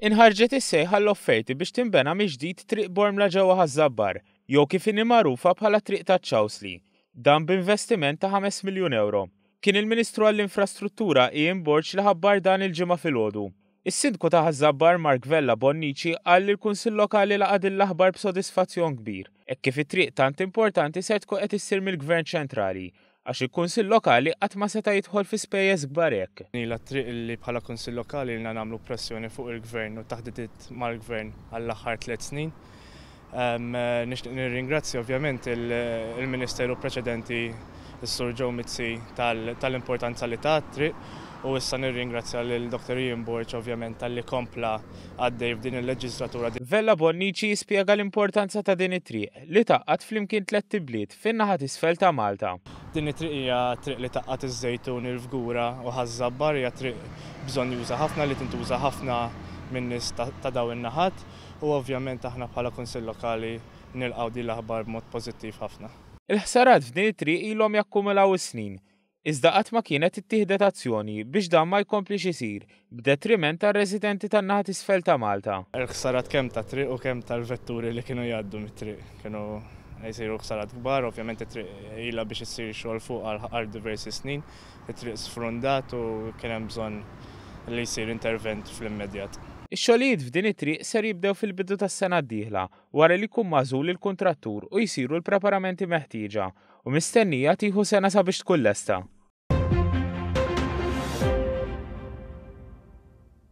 Inħarġet is-sejħa l-offerti biex tinbena mill-ġdid triq Bormla ġewwa Ħażabbar, jew kif inhi magħrufa bħala triq taċ-Ċawsli, dan b'investiment ta' 5 miljun euro. Kien il-Ministru għall-Infrastruttura Ian Borg li ħabbar dan il-ġimgħa filgħodu. Is-Sindku ta' Ħażabbar Mark Vella Bonnici qal li l-Kunsill Lokali laqad l-aħbar b'sodisfazzjon kbir, hekk kif it-triq tant importanti se tkun qed issir mill-Gvern ċentrali għax il-Kunsill Lokali qatt ma seta' jidħol fi spejjeż kbar hekk. Nila triq li bħala Kunsill Lokali li nagħmlu pressjoni fuq il-Gvern u taħdiet mal-Gvern għall-aħħar 3 snin. Nixtieq nirringrazzja ovvjament il-Ministeru preċedenti is-Sur Joe Mizzi tal-importanza li ta' triq u issa nirringrazzja lil Dr. Ian Borg ovvjament tal-li kompla għaddej f'din il-leġislatura. Vella Bonnici jispjega l-importanza ta' din it-triq li taqqat flimkien 3 tibliet fin-naħa t'isfel ta' Malta. Din it-triq hija triq li taqqat iż-Żejtun, il-Fgura u Ħażabbar hija triq bżonn juża ħafna li tintuża ħafna min-nies ta' dawn in-naħat u ovvjament aħna bħala Kunsill Lokali nilqgħu din l-aħbar b'mod pożittiv ħafna. Il-ħsarat f'din it-triq ilhom jakkumulaw is-snin. Iżda qatt ma kienet ittieħdet azzjoni biex dan ma jkomplix isir b'detriment tar-residenti tan-naħa t'isfel ta' Malta. Il-ħsarat kemm ta' triq u kemm tal-vetturi li kienu jgħaddu mit-triq kienu jsiru ħsarat kbar, ovvjament it-triq ilha biex issir xogħol fuq għal diversi snin, it-triq sfrundat u kien hemm bżonn li jsir intervent fl-immedjat. Ix-xogħlijiet f'din it-triq ser jibdew fil-bidu tas-sena d-dieħla wara li jkun magħżul il-kuntrattur u jsiru l-preparamenti meħtieġa u mistennija tieħu sena sabiex tkun lesta.